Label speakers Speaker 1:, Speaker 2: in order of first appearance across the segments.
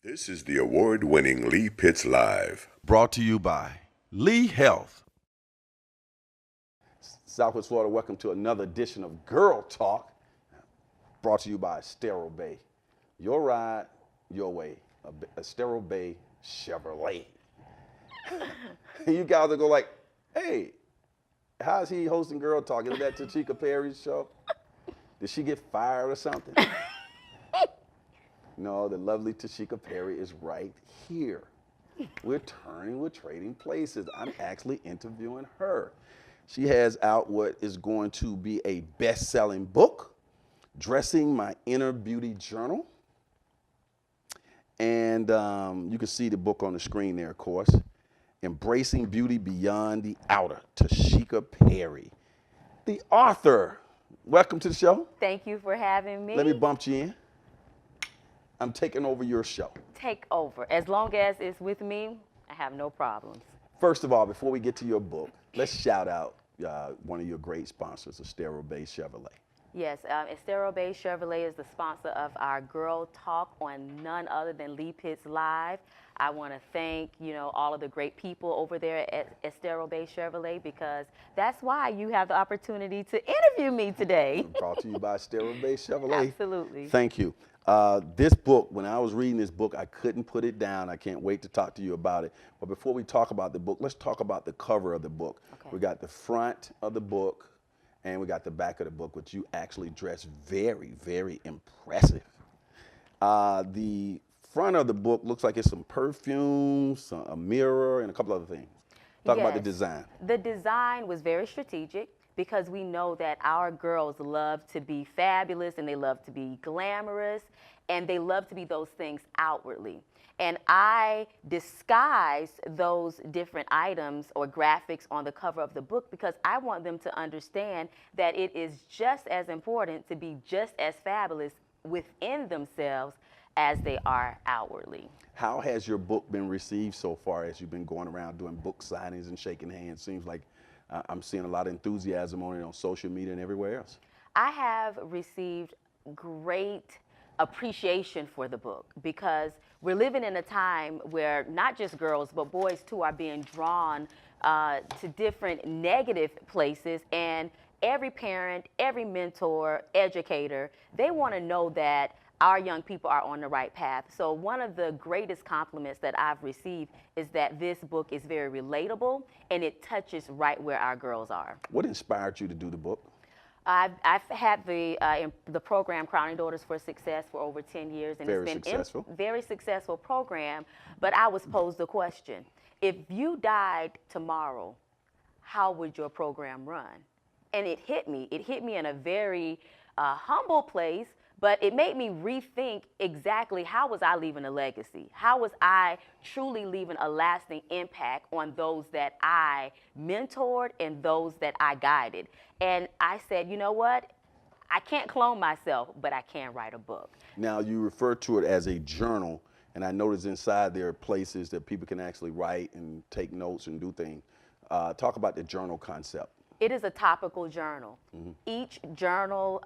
Speaker 1: This is the award-winning Lee Pitts Live.
Speaker 2: Brought to you by Lee Health.
Speaker 3: Southwest Florida, welcome to another edition of Girl Talk, brought to you by Estero Bay. Your ride, your way. Estero Bay Chevrolet. You guys will go like, hey, how's he hosting Girl Talk? Is that TaSheekia Perry's show? Did she get fired or something? No, the lovely TaSheekia Perry is right here. We're trading places. I'm actually interviewing her. She has out what is going to be a best-selling book, Dressing My Inner Beauty Journal. And you can see the book on the screen there, of course. Embracing Beauty Beyond the Outer, TaSheekia Perry. The author. Welcome to the show.
Speaker 4: Thank you for having me.
Speaker 3: Let me bump you in. I'm taking over your show.
Speaker 4: Take over. As long as it's with me, I have no problems.
Speaker 3: First of all, before we get to your book, let's shout out one of your great sponsors, Estero Bay Chevrolet.
Speaker 4: Yes, Estero Bay Chevrolet is the sponsor of our Girl Talk on none other than Lee Pitts Live. I want to thank, all of the great people over there at Estero Bay Chevrolet, because that's why you have the opportunity to interview me today.
Speaker 3: Brought to you by Estero Bay Chevrolet.
Speaker 4: Absolutely.
Speaker 3: Thank you. This book, when I was reading this book, I couldn't put it down. I can't wait to talk to you about it. But before we talk about the book, let's talk about the cover of the book.
Speaker 4: Okay.
Speaker 3: We got the front of the book, and we got the back of the book, which you actually dress very, very impressive. The front of the book looks like it's some perfumes, a mirror, and a couple other things. Talk about the
Speaker 4: Yes.
Speaker 3: design.
Speaker 4: The design was very strategic, because we know that our girls love to be fabulous, and they love to be glamorous, and they love to be those things outwardly. And I disguised those different items or graphics on the cover of the book because I want them to understand that it is just as important to be just as fabulous within themselves as they are outwardly.
Speaker 3: How has your book been received so far as you've been going around doing book signings and shaking hands? Seems like I'm seeing a lot of enthusiasm on it on social media and everywhere else.
Speaker 4: I have received great appreciation for the book, because we're living in a time where not just girls, but boys too, are being drawn to different negative places. And every parent, every mentor, educator, they want to know that our young people are on the right path. So one of the greatest compliments that I've received is that this book is very relatable, and it touches right where our girls are.
Speaker 3: What inspired you to do the book?
Speaker 4: I've had the program Crowning Daughters for Success for over 10 years, and
Speaker 3: Very
Speaker 4: it's been
Speaker 3: successful.
Speaker 4: Very successful program. But I was posed the question: if you died tomorrow, how would your program run? And it hit me. It hit me in a very humble place, but it made me rethink exactly how was I leaving a legacy? How was I truly leaving a lasting impact on those that I mentored and those that I guided? And I said, you know what? I can't clone myself, but I can write a book.
Speaker 3: Now, you refer to it as a journal, and I noticed inside there are places that people can actually write and take notes and do things. Talk about the journal concept.
Speaker 4: It is a topical journal.
Speaker 3: Mm-hmm.
Speaker 4: Each journal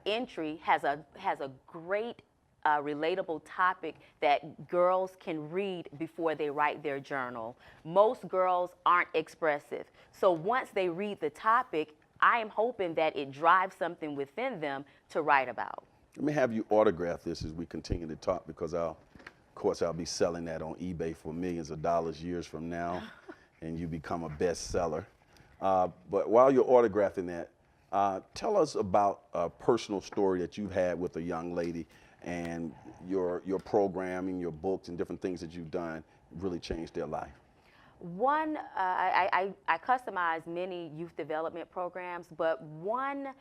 Speaker 4: entry has a great relatable topic that girls can read before they write their journal. Most girls aren't expressive. So once they read the topic, I am hoping that it drives something within them to write about.
Speaker 3: Let me have you autograph this as we continue to talk, because of course I'll be selling that on eBay for millions of dollars years from now, and you become a bestseller. But while you're autographing that, tell us about a personal story that you had with a young lady, and your programming, your books, and different things that you've done really changed their life.
Speaker 4: One, I customize many youth development programs, but one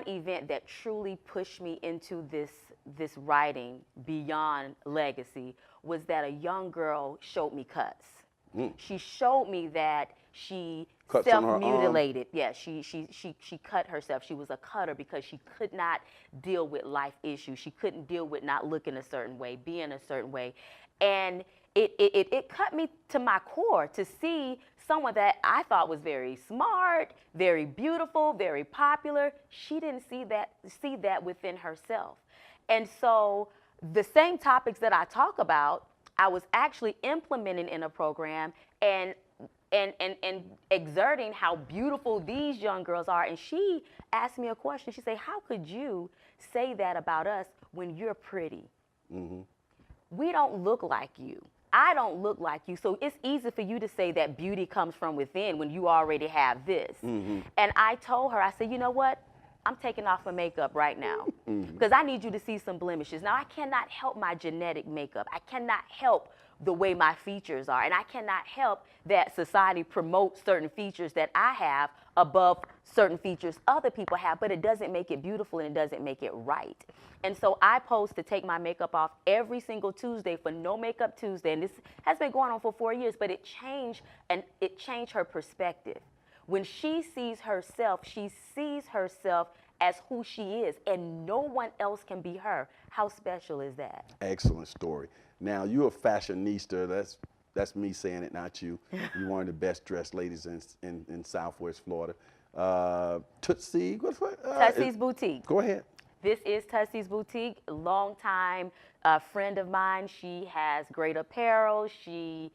Speaker 4: event that truly pushed me into this writing beyond legacy was that a young girl showed me cuts. She showed me that she
Speaker 3: Cuts on her arm?
Speaker 4: self-mutilated. Yeah, she cut herself. She was a cutter because she could not deal with life issues. She couldn't deal with not looking a certain way, being a certain way. And it cut me to my core to see someone that I thought was very smart, very beautiful, very popular. She didn't see that within herself. And so the same topics that I talk about, I was actually implementing in a program and and exerting how beautiful these young girls are. And she asked me a question. She said, how could you say that about us when you're pretty? We don't look like you. I don't look like you. So it's easy for you to say that beauty comes from within when you already have this. And I told her, I said, you know what? I'm taking off my makeup right now because I need you to see some blemishes. Now, I cannot help my genetic makeup. I cannot help the way my features are. And I cannot help that society promotes certain features that I have above certain features other people have, but it doesn't make it beautiful and it doesn't make it right. And so I pose to take my makeup off every single Tuesday for No Makeup Tuesday. And this has been going on for 4 years, but it changed her perspective. When she sees herself as who she is, and no one else can be her. How special is that?
Speaker 3: Excellent story. Now, you're a fashionista. That's me saying it, not you. You're one of the best dressed ladies in Southwest Florida. Tootsie,
Speaker 4: Tussie's Boutique.
Speaker 3: Go ahead.
Speaker 4: This is Tussie's Boutique, longtime friend of mine. She has great apparel. She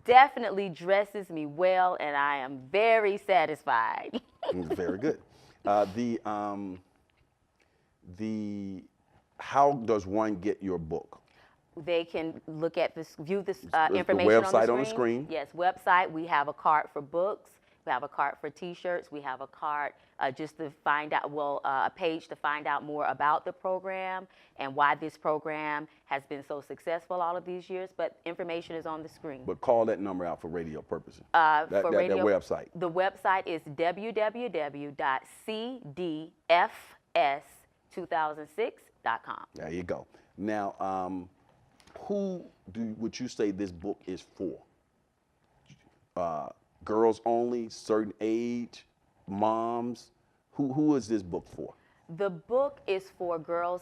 Speaker 4: definitely dresses me well, and I am very satisfied.
Speaker 3: Very good. How does one get your book?
Speaker 4: They can look at this, view this
Speaker 3: The
Speaker 4: information
Speaker 3: website on the screen.
Speaker 4: Yes, website. We have a cart for books. We have a cart for T-shirts. We have a cart just to find out, a page to find out more about the program and why this program has been so successful all of these years. But information is on the screen.
Speaker 3: But call that number out for radio purposes.
Speaker 4: That
Speaker 3: website.
Speaker 4: The website is www.cdfs2006.com.
Speaker 3: There you go. Now, who would you say this book is for? Girls only, certain age, moms? Who is this book for?
Speaker 4: The book is for girls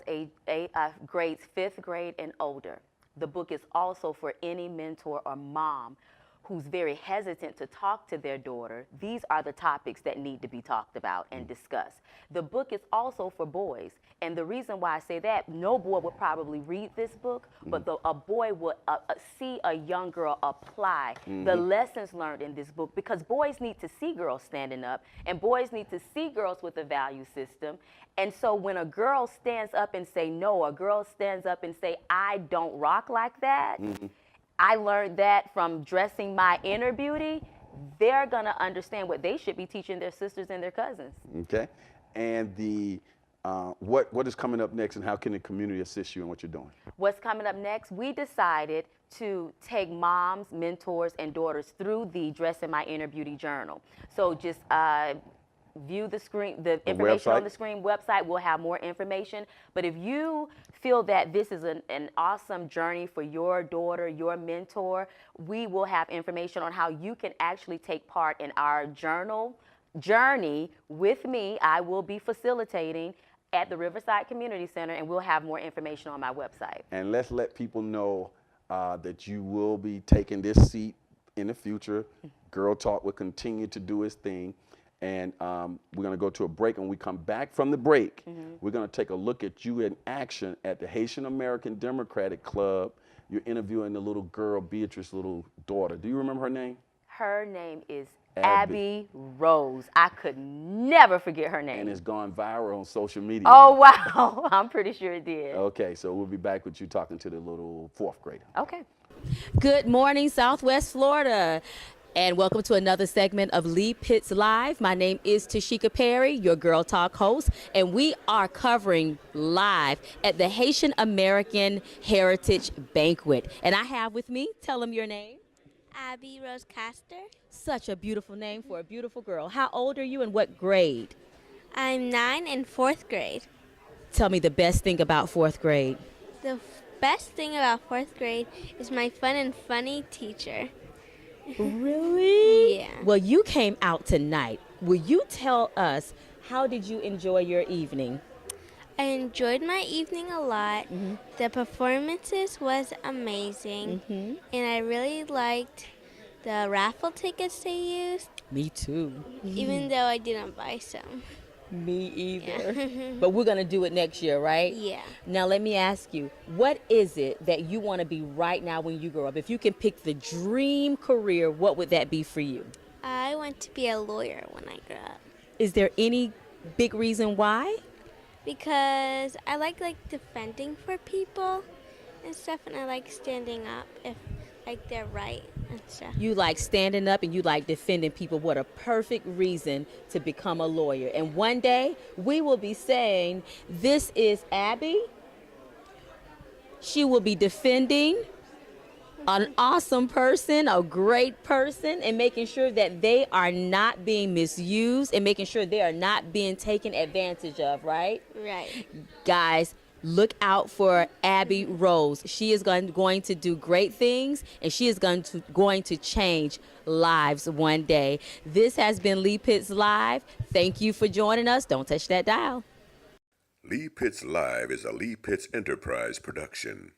Speaker 4: grades 5th grade and older. The book is also for any mentor or mom who's very hesitant to talk to their daughter. These are the topics that need to be talked about and discussed. The book is also for boys. And the reason why I say that, no boy would probably read this book, but a boy would see a young girl apply the lessons learned in this book, because boys need to see girls standing up, and boys need to see girls with a value system. And so when a girl stands up and say no, a girl stands up and say, I don't rock like that, I learned that from dressing my inner beauty, they're gonna understand what they should be teaching their sisters and their cousins.
Speaker 3: Okay. And what is coming up next, and how can the community assist you in what you're doing?
Speaker 4: What's coming up next? We decided to take moms, mentors, and daughters through the Dress in My Inner Beauty journal. So just view the screen, the information on the screen website will have more information. But if you feel that this is an awesome journey for your daughter, your mentor, we will have information on how you can actually take part in our journey with me. I will be facilitating at the Riverside Community Center, and we'll have more information on my website.
Speaker 3: And let's let people know that you will be taking this seat in the future. Girl Talk will continue to do its thing. And we're going to go to a break. And when we come back from the break, we're going to take a look at you in action at the Haitian American Democratic Club. You're interviewing the little girl, Beatrice's little daughter. Do you remember her name?
Speaker 4: Her name is Abby Rose. I could never forget her name.
Speaker 3: And it's gone viral on social media.
Speaker 4: Oh, wow. I'm pretty sure it did.
Speaker 3: Okay, so we'll be back with you talking to the little 4th grader.
Speaker 4: Okay. Good morning, Southwest Florida. And welcome to another segment of Lee Pitts Live. My name is TaSheekia Perry, your Girl Talk host, and we are covering live at the Haitian American Heritage Banquet. And I have with me, tell them your name.
Speaker 5: Abby Rose Castor.
Speaker 4: Such a beautiful name for a beautiful girl. How old are you and what grade?
Speaker 5: I'm 9 in 4th grade.
Speaker 4: Tell me the best thing about 4th grade.
Speaker 5: The best thing about 4th grade is my fun and funny teacher.
Speaker 4: Really?
Speaker 5: Yeah.
Speaker 4: Well, you came out tonight. Will you tell us, how did you enjoy your evening?
Speaker 5: I enjoyed my evening a lot. The performances was amazing. And I really liked the raffle tickets they used.
Speaker 4: Me too.
Speaker 5: Even though I didn't buy some.
Speaker 6: Me either.
Speaker 5: Yeah.
Speaker 6: But we're going to do it next year, right?
Speaker 5: Yeah.
Speaker 6: Now, let me ask you, what is it that you want to be right now when you grow up? If you can pick the dream career, what would that be for you?
Speaker 5: I want to be a lawyer when I grow up
Speaker 6: Is there any big reason why?
Speaker 5: because I like defending for people and stuff, and I like standing up if they're right and stuff.
Speaker 6: You like standing up and you like defending people. What a perfect reason to become a lawyer. And one day we will be saying, this is Abby. She will be defending an awesome person, a great person, and making sure that they are not being misused and making sure they are not being taken advantage of, right?
Speaker 5: Right.
Speaker 6: Guys, look out for Abby Rose. She is going to do great things, and she is going to change lives one day. This has been Lee Pitts Live. Thank you for joining us. Don't touch that dial.
Speaker 1: Lee Pitts Live is a Lee Pitts Enterprise production.